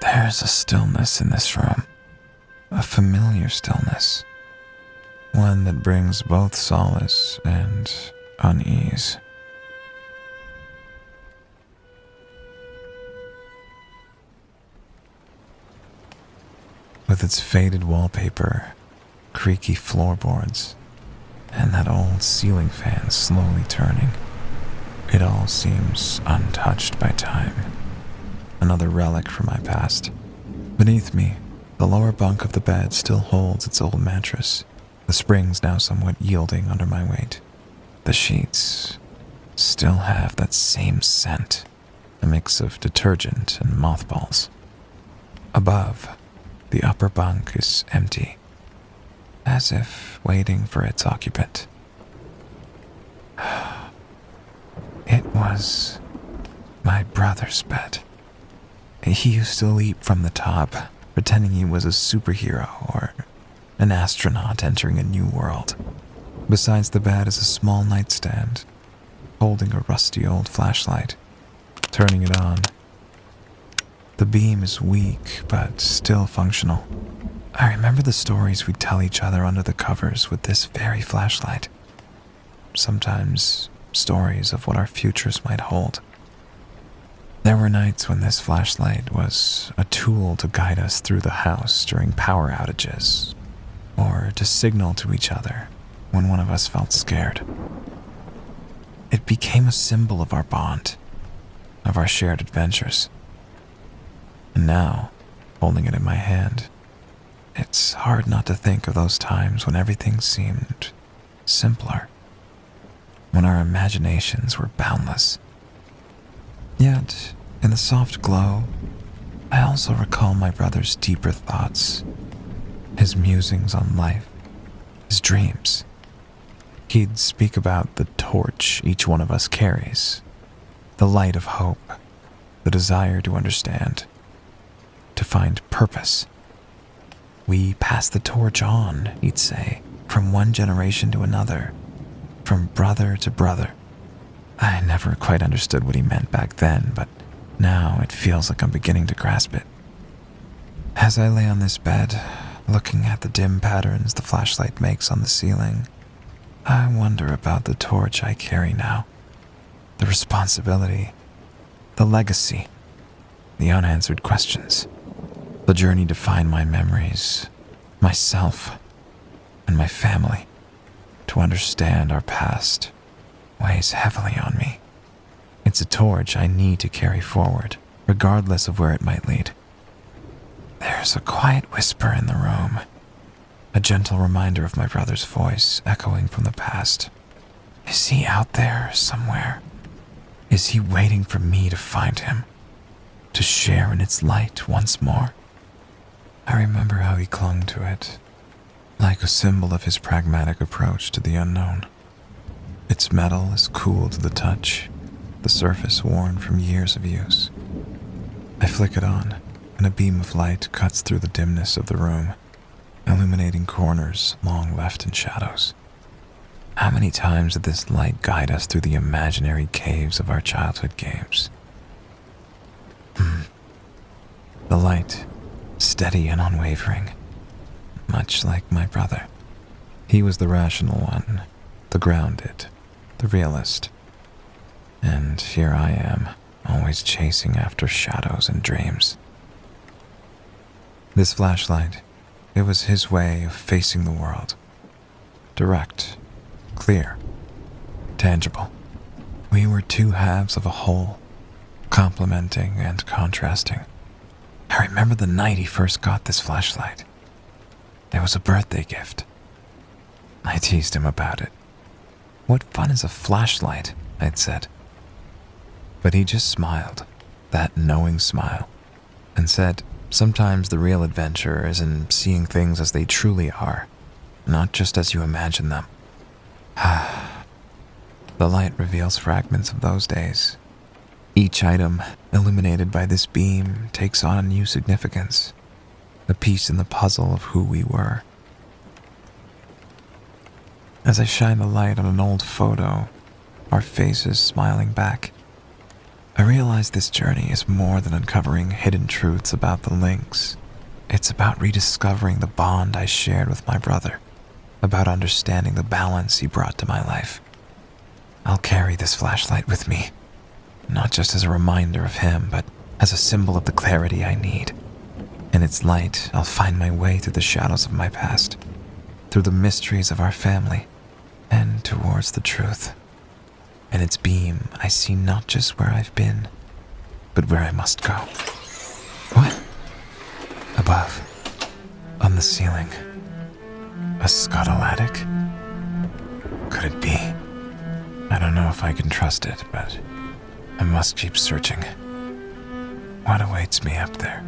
There's a stillness in this room, a familiar stillness, one that brings both solace and unease. With its faded wallpaper, creaky floorboards, and that old ceiling fan slowly turning, it all seems untouched by time. Another relic from my past. Beneath me, the lower bunk of the bed still holds its old mattress, the springs now somewhat yielding under my weight. The sheets still have that same scent, a mix of detergent and mothballs. Above, the upper bunk is empty, as if waiting for its occupant. It was my brother's bed. He used to leap from the top, pretending he was a superhero or an astronaut entering a new world. Besides the bed is a small nightstand, holding a rusty old flashlight. Turning it on, the beam is weak but still functional. I remember the stories we'd tell each other under the covers with this very flashlight. Sometimes stories of what our futures might hold. There were nights when this flashlight was a tool to guide us through the house during power outages, or to signal to each other when one of us felt scared. It became a symbol of our bond, of our shared adventures. And now, holding it in my hand, it's hard not to think of those times when everything seemed simpler, when our imaginations were boundless. Yet, in the soft glow, I also recall my brother's deeper thoughts, his musings on life, his dreams. He'd speak about the torch each one of us carries, the light of hope, the desire to understand, to find purpose. We pass the torch on, he'd say, from one generation to another, from brother to brother. I never quite understood what he meant back then, but now it feels like I'm beginning to grasp it. As I lay on this bed, looking at the dim patterns the flashlight makes on the ceiling, I wonder about the torch I carry now, the responsibility, the legacy, the unanswered questions, the journey to find my memories, myself, and my family. To understand our past weighs heavily on me. It's a torch I need to carry forward, regardless of where it might lead. There's a quiet whisper in the room, a gentle reminder of my brother's voice echoing from the past. Is he out there somewhere? Is he waiting for me to find him, to share in its light once more? I remember how he clung to it, like a symbol of his pragmatic approach to the unknown. Its metal is cool to the touch, the surface worn from years of use. I flick it on, and a beam of light cuts through the dimness of the room, illuminating corners long left in shadows. How many times did this light guide us through the imaginary caves of our childhood games? The light, steady and unwavering, much like my brother. He was the rational one, the grounded, the realist. And here I am, always chasing after shadows and dreams. This flashlight, it was his way of facing the world. Direct, clear, tangible. We were two halves of a whole, complementing and contrasting. I remember the night he first got this flashlight. It was a birthday gift. I teased him about it. What fun is a flashlight, I'd said. But he just smiled, that knowing smile, and said, sometimes the real adventure is in seeing things as they truly are, not just as you imagine them. The light reveals fragments of those days. Each item, illuminated by this beam, takes on a new significance, a piece in the puzzle of who we were. As I shine the light on an old photo, our faces smiling back, I realize this journey is more than uncovering hidden truths about the links. It's about rediscovering the bond I shared with my brother, about understanding the balance he brought to my life. I'll carry this flashlight with me, not just as a reminder of him, but as a symbol of the clarity I need. In its light, I'll find my way through the shadows of my past, through the mysteries of our family, and towards the truth. In its beam, I see not just where I've been, but where I must go. What? Above, on the ceiling, a scuttle attic? Could it be? I don't know if I can trust it, but I must keep searching. What awaits me up there?